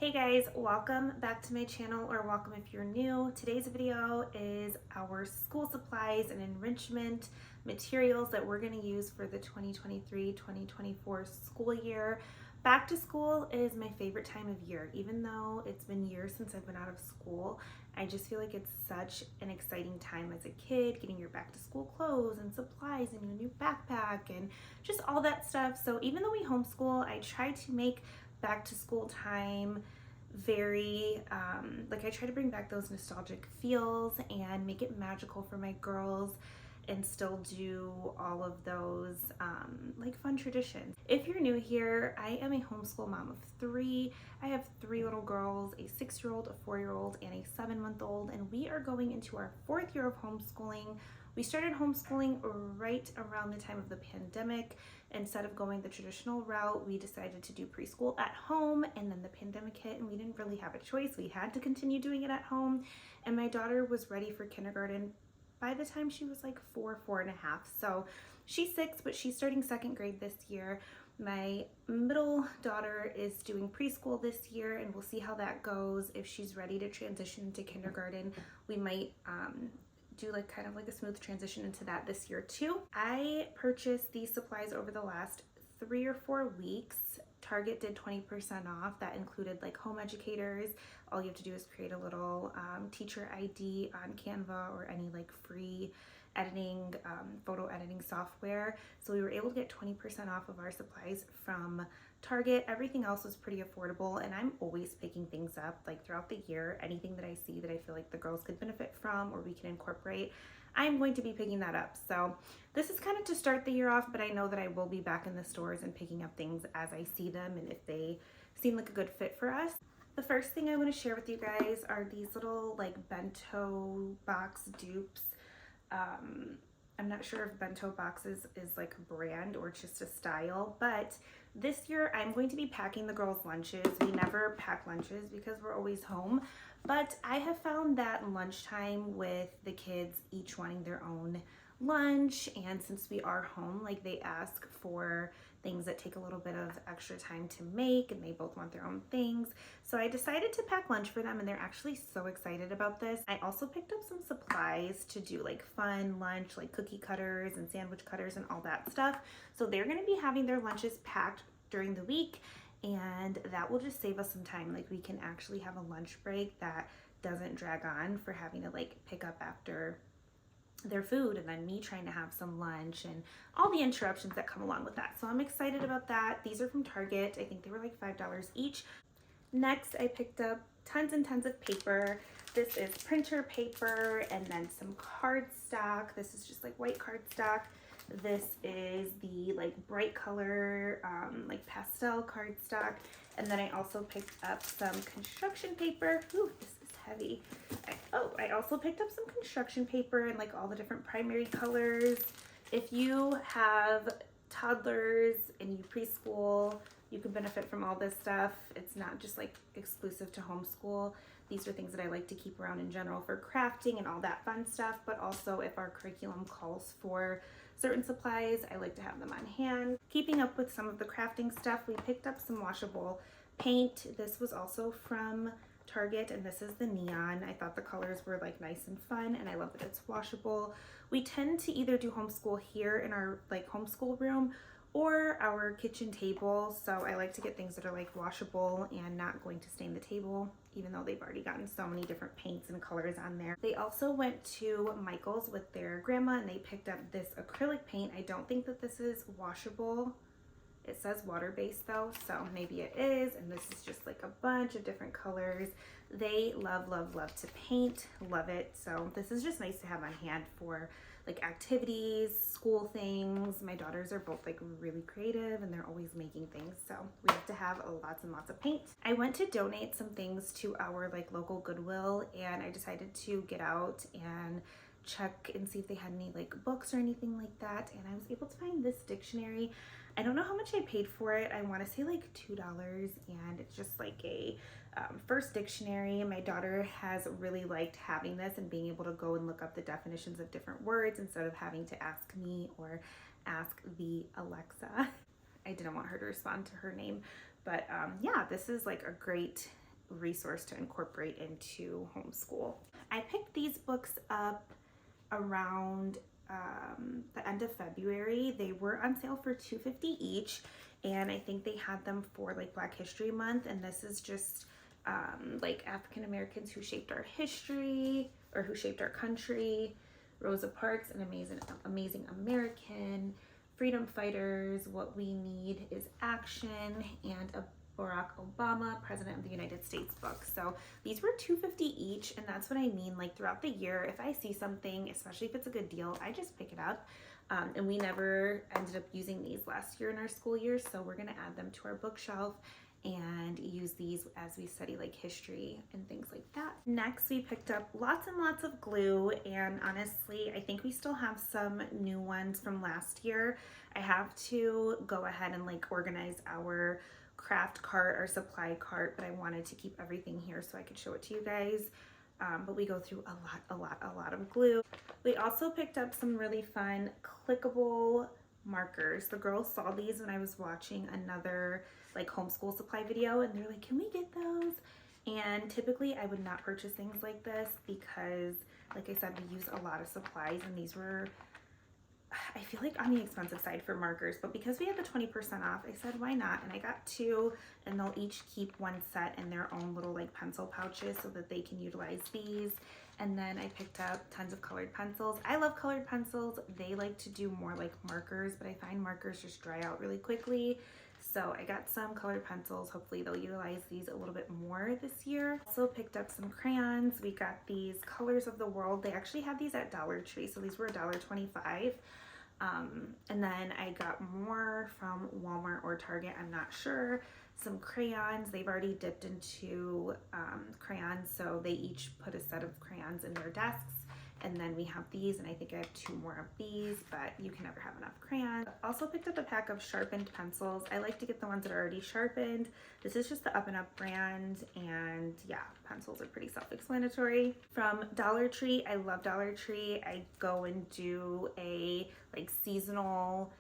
Hey guys, welcome back to my channel, or welcome if you're new. Today's video is our school supplies and enrichment materials that we're going to use for the 2023-2024 school year. Back to school is my favorite time of year. Even though it's been years since I've been out of school, I just feel like it's such an exciting time as a kid, getting your back to school clothes and supplies and your new backpack and just all that stuff. So even though we homeschool, I try to make back to school time very I try to bring back those nostalgic feels and make it magical for my girls and still do all of those fun traditions. If you're new here, I am a homeschool mom of three. I have three little girls, a 6-year-old, a 4-year-old, and a 7-month-old, and we are going into our 4th year of homeschooling. We started homeschooling right around the time of the pandemic. Instead of going the traditional route, we decided to do preschool at home, and then the pandemic hit and we didn't really have a choice. We had to continue doing it at home, and my daughter was ready for kindergarten by the time she was like 4.5. So she's 6, but she's starting 2nd grade this year. My middle daughter is doing preschool this year, and we'll see how that goes. If she's ready to transition to kindergarten, we might do kind of a smooth transition into that this year too. I purchased these supplies over the last 3 or 4 weeks. Target did 20% off. That included home educators. All you have to do is create a little teacher ID on Canva or any free editing, photo editing software. So we were able to get 20% off of our supplies from Target. Everything else was pretty affordable, and I'm always picking things up throughout the year. Anything that I see that I feel like the girls could benefit from or we can incorporate, I'm going to be picking that up. So this is kind of to start the year off, but I know that I will be back in the stores and picking up things as I see them and if they seem like a good fit for us. The first thing I want to share with you guys are these little bento box dupes. I'm not sure if bento boxes is a brand or just a style, but this year I'm going to be packing the girls' lunches. We never pack lunches because we're always home, but I have found that lunchtime with the kids each wanting their own lunch, and since we are home, they ask for things that take a little bit of extra time to make, and they both want their own things. So I decided to pack lunch for them, and they're actually so excited about this. I also picked up some supplies to do fun lunch, cookie cutters and sandwich cutters and all that stuff. So they're gonna be having their lunches packed during the week, and that will just save us some time. We can actually have a lunch break that doesn't drag on for having to pick up after their food and then me trying to have some lunch and all the interruptions that come along with that. So I'm excited about that. These are from Target. I think they were $5 each. Next, I picked up tons and tons of paper. This is printer paper and then some cardstock. This is just white cardstock. This is the bright color pastel cardstock. And then I also picked up some construction paper. Ooh, this is heavy. I also picked up some construction paper and all the different primary colors. If you have toddlers and you preschool, you can benefit from all this stuff. It's not just exclusive to homeschool. These are things that I like to keep around in general for crafting and all that fun stuff, but also if our curriculum calls for certain supplies, I like to have them on hand. Keeping up with some of the crafting stuff, we picked up some washable paint. This was also from Target, and this is the neon. I thought the colors were nice and fun, and I love that it's washable. We tend to either do homeschool here in our homeschool room or our kitchen table, so I like to get things that are washable and not going to stain the table, even though they've already gotten so many different paints and colors on there. They also went to Michael's with their grandma, and they picked up this acrylic paint. I don't think that this is washable. It says water-based though, so maybe it is, and this is just a bunch of different colors. They love, love, love to paint, love it. So this is just nice to have on hand for activities, school things. My daughters are both really creative, and they're always making things, so we have to have lots and lots of paint. I went to donate some things to our local Goodwill, and I decided to get out and check and see if they had any books or anything like that, and I was able to find this dictionary. I don't know how much I paid for it. I want to say $2, and it's just a first dictionary. My daughter has really liked having this and being able to go and look up the definitions of different words instead of having to ask me or ask the Alexa. I didn't want her to respond to her name, but yeah, this is a great resource to incorporate into homeschool. I picked these books up around the end of February. They were on sale for $2.50 each, and I think they had them for like Black History Month, and this is just like African Americans who shaped our history or who shaped our country, Rosa Parks, an amazing American, freedom fighters, what we need is action, and a Barack Obama, President of the United States book. So these were $2.50 each, and that's what I mean. Like throughout the year, if I see something, especially if it's a good deal, I just pick it up. And we never ended up using these last year in our school year, so we're gonna add them to our bookshelf and use these as we study like history and things like that. Next, we picked up lots and lots of glue, and honestly, I think we still have some new ones from last year. I have to go ahead and like organize our craft cart or supply cart, but I wanted to keep everything here so I could show it to you guys. But we go through a lot of glue. We also picked up some really fun clickable markers. The girls saw these when I was watching another like homeschool supply video, and they're like, can we get those? And typically I would not purchase things like this because, like I said, we use a lot of supplies, and these were, I feel like, on the expensive side for markers, but because we had the 20% off, I said, why not? And I got two, and they'll each keep one set in their own little like pencil pouches so that they can utilize these. And then I picked up tons of colored pencils. I love colored pencils. They like to do more like markers, but I find markers just dry out really quickly. So I got some colored pencils. Hopefully they'll utilize these a little bit more this year. Also picked up some crayons. We got these Colors of the World. They actually had these at Dollar Tree, so these were $1.25. And then I got more from Walmart or Target, I'm not sure. Some crayons. They've already dipped into crayons, so they each put a set of crayons in their desks. And then we have these, and I think I have two more of these, but you can never have enough crayons. Also picked up a pack of sharpened pencils. I like to get the ones that are already sharpened. This is just the Up and Up brand, and yeah, pencils are pretty self-explanatory. From Dollar Tree, I love Dollar Tree. I go and do a like seasonal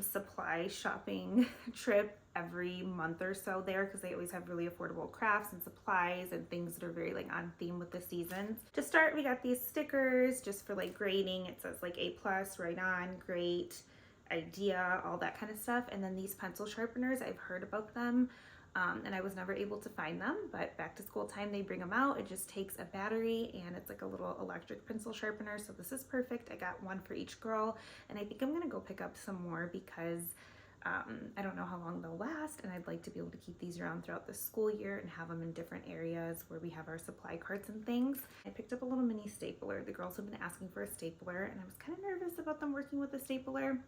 supply shopping trip every month or so there, because they always have really affordable crafts and supplies and things that are very like on theme with the seasons. To start, we got these stickers just for like grading. It says like A+, right on, great, idea, all that kind of stuff. And then these pencil sharpeners, I've heard about them, and I was never able to find them, but back to school time they bring them out. It just takes a battery, and it's like a little electric pencil sharpener, so this is perfect. I got one for each girl, and I think I'm gonna go pick up some more because I don't know how long they'll last, and I'd like to be able to keep these around throughout the school year and have them in different areas where we have our supply carts and things. I picked up a little mini stapler. The girls have been asking for a stapler, and I was kind of nervous about them working with a stapler.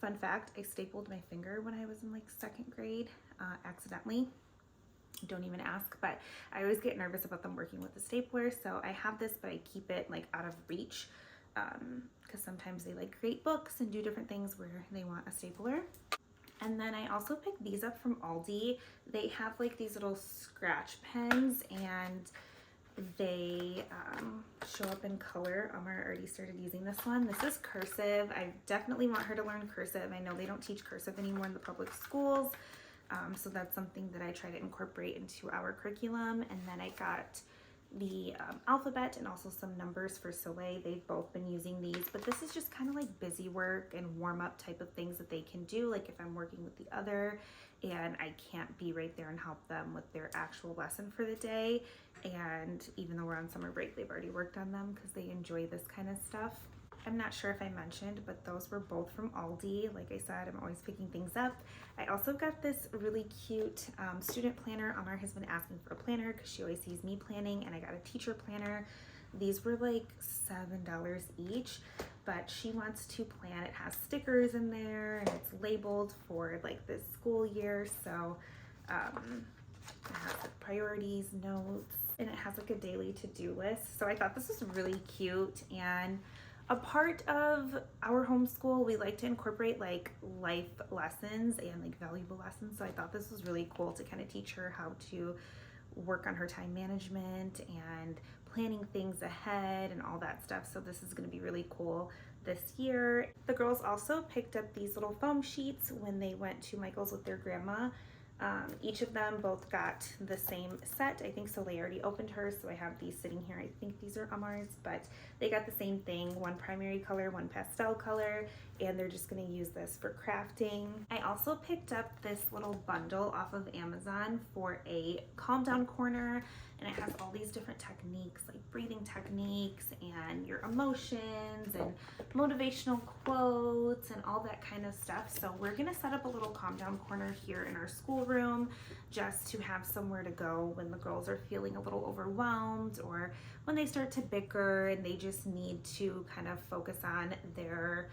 Fun fact, I stapled my finger when I was in like second grade, accidentally. Don't even ask, but I always get nervous about them working with a stapler. So I have this, but I keep it like out of reach because sometimes they like create books and do different things where they want a stapler. And then I also picked these up from Aldi. They have like these little scratch pens, and they show up in color. Amar already started using this one. This is cursive. I definitely want her to learn cursive. I know they don't teach cursive anymore in the public schools, so that's something that I try to incorporate into our curriculum. And then I got the alphabet and also some numbers for Soleil. They've both been using these, but this is just kind of like busy work and warm up type of things that they can do, like if I'm working with the other and I can't be right there and help them with their actual lesson for the day. And even though we're on summer break, they've already worked on them because they enjoy this kind of stuff. I'm not sure if I mentioned, but those were both from Aldi. Like I said, I'm always picking things up. I also got this really cute student planner. Amar has been asking for a planner because she always sees me planning, and I got a teacher planner. These were like $7 each, but she wants to plan. It has stickers in there, and it's labeled for like this school year. So it has like priorities, notes, and it has like a daily to-do list. So I thought this was really cute. And a part of our homeschool, we like to incorporate like life lessons and like valuable lessons. So I thought this was really cool to kind of teach her how to work on her time management and planning things ahead and all that stuff. So this is going to be really cool this year. The girls also picked up these little foam sheets when they went to Michael's with their grandma. Each of them both got the same set. I think Soleil already opened hers, so I have these sitting here. I think these are Amar's, but they got the same thing, one primary color, one pastel color, and they're just gonna use this for crafting. I also picked up this little bundle off of Amazon for a calm down corner, and it has all these different techniques, like breathing techniques and your emotions and motivational quotes and all that kind of stuff. So we're gonna set up a little calm down corner here in our schoolroom just to have somewhere to go when the girls are feeling a little overwhelmed, or when they start to bicker and they just need to kind of focus on their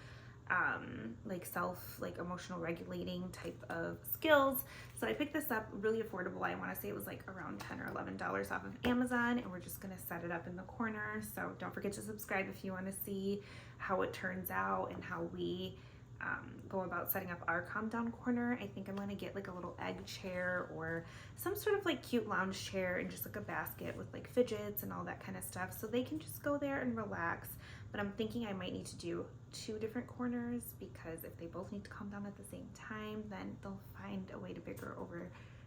like emotional regulating type of skills. So I picked this up really affordable. I want to say it was like around $10 or $11 off of Amazon, and we're just going to set it up in the corner. So don't forget to subscribe if you want to see how it turns out and how we go about setting up our calm down corner. I think I'm going to get like a little egg chair or some sort of like cute lounge chair, and just like a basket with like fidgets and all that kind of stuff, so they can just go there and relax. But I'm thinking I might need to do 2 different corners, because if they both need to calm down at the same time, then they'll find a way to bicker over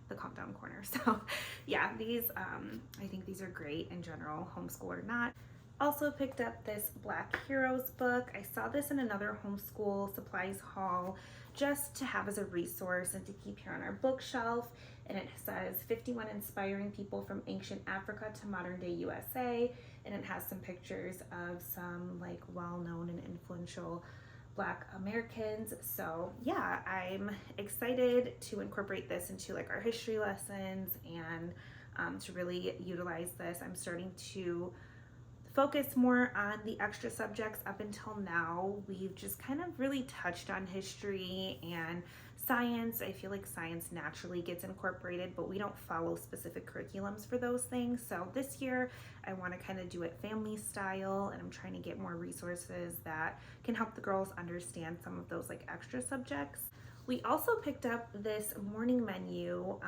the calm down corner. So yeah, these I think these are great in general, homeschool or not. Also picked up this Black Heroes book. I saw this in another homeschool supplies haul just to have as a resource and to keep here on our bookshelf. And it says 51 inspiring people from ancient Africa to modern day USA. And it has some pictures of some like well-known and influential Black Americans. So yeah, I'm excited to incorporate this into like our history lessons and to really utilize this. I'm starting to focus more on the extra subjects. Up until now, we've just kind of really touched on history and science. I feel like science naturally gets incorporated, but we don't follow specific curriculums for those things. So this year I want to kind of do it family style, and I'm trying to get more resources that can help the girls understand some of those like extra subjects. We also picked up this morning menu.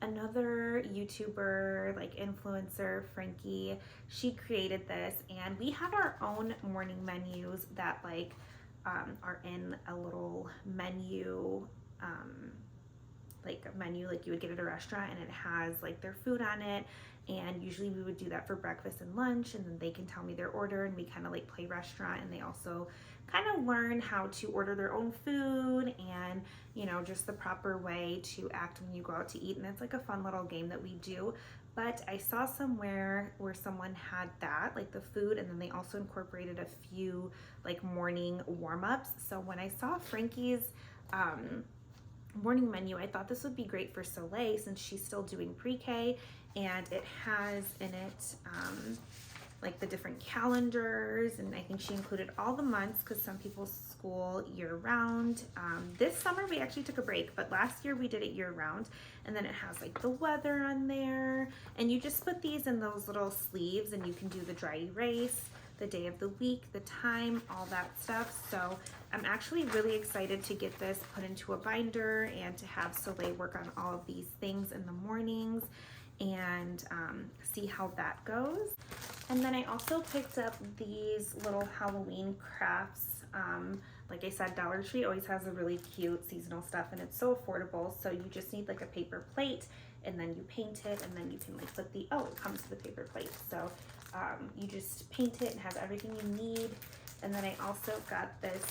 Another YouTuber, like influencer, Frankie, she created this, and we have our own morning menus that like are in a little menu, like a menu like you would get at a restaurant, and it has like their food on it. And usually we would do that for breakfast and lunch, and then they can tell me their order, and we kind of like play restaurant, and they also kind of learn how to order their own food and, you know, just the proper way to act when you go out to eat. And it's like a fun little game that we do. But I saw somewhere where someone had that, like the food, and then they also incorporated a few like morning warm-ups. So when I saw Frankie's morning menu, I thought this would be great for Soleil since she's still doing pre-K, and it has in it like the different calendars, and I think she included all the months because some people school year round. This summer we actually took a break, but last year we did it year round. And then it has like the weather on there, and you just put these in those little sleeves, and you can do the dry erase, the day of the week, the time, all that stuff. So I'm actually really excited to get this put into a binder and to have Soleil work on all of these things in the mornings and see how that goes. And then I also picked up these little Halloween crafts. Like I said, Dollar Tree always has a really cute seasonal stuff, and it's so affordable. So you just need like a paper plate, and then you paint it, and then you can like put the, oh, it comes with a paper plate. So you just paint it and have everything you need. And then I also got this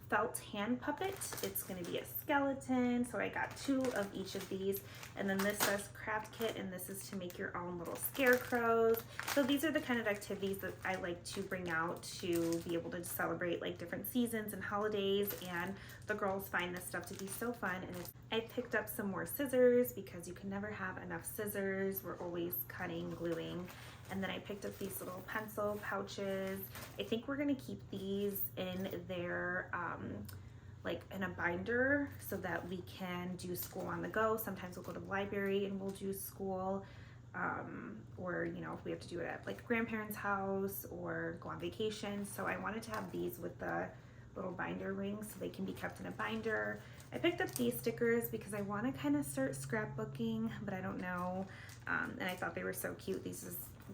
felt hand puppet. It's going to be a skeleton, so I got 2 of each of these. And then this says craft kit, and this is to make your own little scarecrows. So these are the kind of activities that I like to bring out to be able to celebrate like different seasons and holidays, and the girls find this stuff to be so fun. And I picked up some more scissors because you can never have enough scissors. We're always cutting, gluing. And then I picked up these little pencil pouches. I think we're gonna keep these in their, like in a binder so that we can do school on the go. Sometimes we'll go to the library and we'll do school, or, you know, if we have to do it at like grandparents' house or go on vacation. So I wanted to have these with the little binder rings so they can be kept in a binder. I picked up these stickers because I want to kind of start scrapbooking, but I don't know. And I thought they were so cute.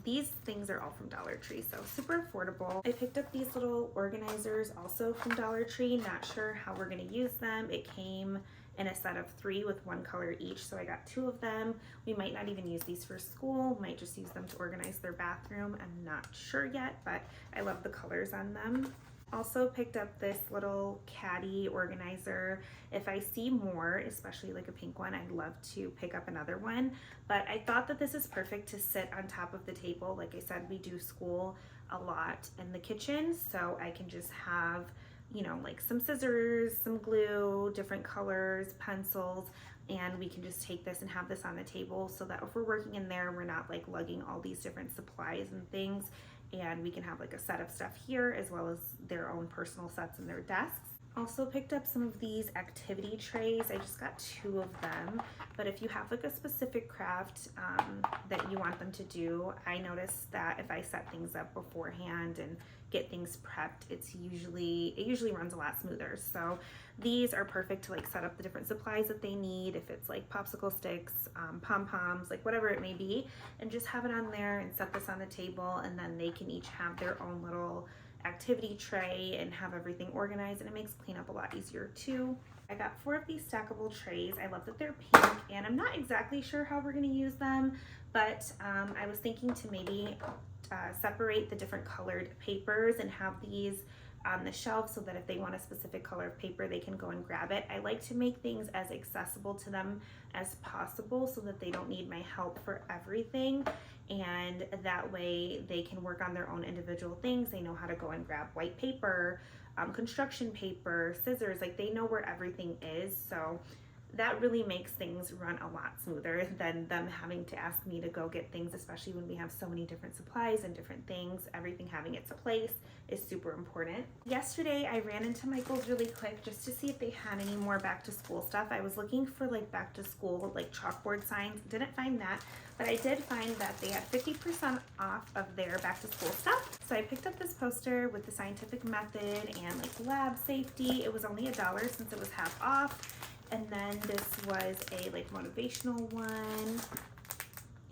These things are all from Dollar Tree, so super affordable. I picked up these little organizers also from Dollar Tree. Not sure how we're gonna use them. It came in a set of 3 with 1 color each. So I got 2 of them. We might not even use these for school, might just use them to organize their bathroom. I'm not sure yet, but I love the colors on them. Also picked up this little caddy organizer. If I see more, especially like a pink one, I'd love to pick up another one. But I thought that this is perfect to sit on top of the table. Like I said, we do school a lot in the kitchen, so I can just have, you know, like some scissors, some glue, different colors, pencils, and we can just take this and have this on the table so that if we're working in there, we're not like lugging all these different supplies and things, and we can have like a set of stuff here as well as their own personal sets in their desks. Also picked up some of these activity trays. I just got 2 of them, but if you have like a specific craft that you want them to do, I noticed that if I set things up beforehand and get things prepped, it usually runs a lot smoother. So these are perfect to like set up the different supplies that they need, if it's like popsicle sticks, pom-poms, like whatever it may be, and just have it on there and set this on the table, and then they can each have their own little activity tray and have everything organized, and it makes cleanup a lot easier too. I got 4 of these stackable trays. I love that they're pink, and I'm not exactly sure how we're going to use them, but I was thinking to maybe separate the different colored papers and have these on the shelf so that if they want a specific color of paper, they can go and grab it. I like to make things as accessible to them as possible so that they don't need my help for everything, and that way they can work on their own individual things. They know how to go and grab white paper, construction paper, scissors, like they know where everything is. So that really makes things run a lot smoother than them having to ask me to go get things, especially when we have so many different supplies and different things. Everything having its place is super important. Yesterday, I ran into Michael's really quick just to see if they had any more back to school stuff. I was looking for like back to school, like chalkboard signs. Didn't find that, but I did find that they had 50% off of their back to school stuff. So I picked up this poster with the scientific method and like lab safety. It was only $1 since it was half off. And then this was a like motivational one,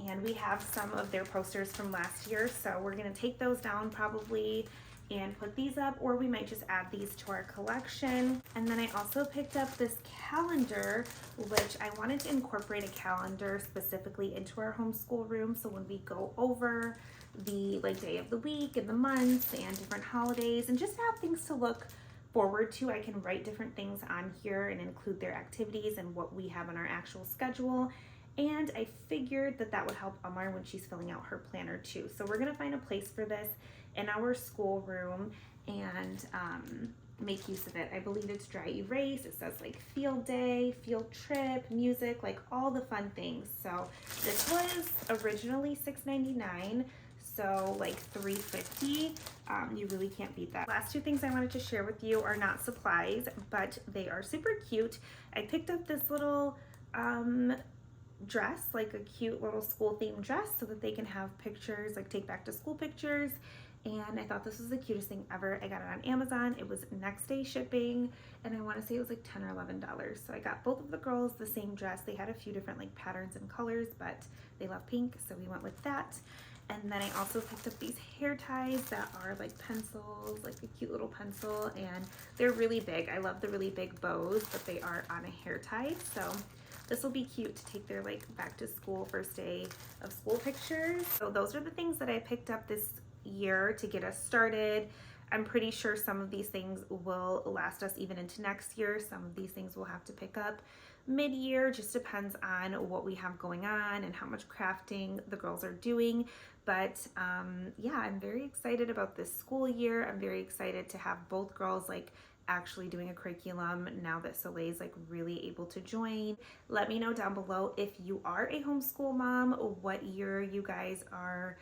and we have some of their posters from last year, so we're gonna take those down probably and put these up, or we might just add these to our collection. And then I also picked up this calendar, which I wanted to incorporate a calendar specifically into our homeschool room, so when we go over the like day of the week and the months and different holidays, and just have things to look forward to, I can write different things on here and include their activities and what we have on our actual schedule. And I figured that that would help Amar when she's filling out her planner too. So we're gonna find a place for this in our schoolroom and make use of it. I believe it's dry erase. It says like field day, field trip, music, like all the fun things. So this was originally $6.99. So like $3.50, you really can't beat that. Last 2 things I wanted to share with you are not supplies, but they are super cute. I picked up this little dress, like a cute little school themed dress, so that they can have pictures, like take back to school pictures. And I thought this was the cutest thing ever. I got it on Amazon. It was next day shipping, and I want to say it was like $10 or $11. So I got both of the girls the same dress. They had a few different like patterns and colors, but they love pink, so we went with that. And then I also picked up these hair ties that are like pencils, like a cute little pencil, and they're really big. I love the really big bows, but they are on a hair tie. So this will be cute to take their like back to school first day of school pictures. So those are the things that I picked up this year to get us started. I'm pretty sure some of these things will last us even into next year. Some of these things we'll have to pick up mid-year, just depends on what we have going on and how much crafting the girls are doing. But yeah, I'm very excited about this school year. I'm very excited to have both girls like actually doing a curriculum now that Soleil's like really able to join. Let me know down below if you are a homeschool mom, what year you guys are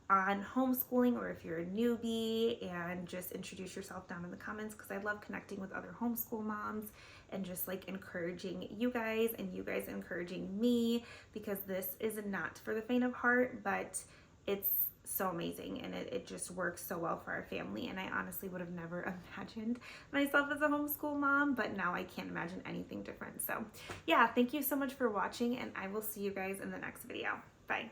on homeschooling, or if you're a newbie, and just introduce yourself down in the comments, because I love connecting with other homeschool moms and just like encouraging you guys and you guys encouraging me, because this is not for the faint of heart, but it's so amazing and it just works so well for our family. And I honestly would have never imagined myself as a homeschool mom, but now I can't imagine anything different. So yeah, thank you so much for watching, and I will see you guys in the next video. Bye.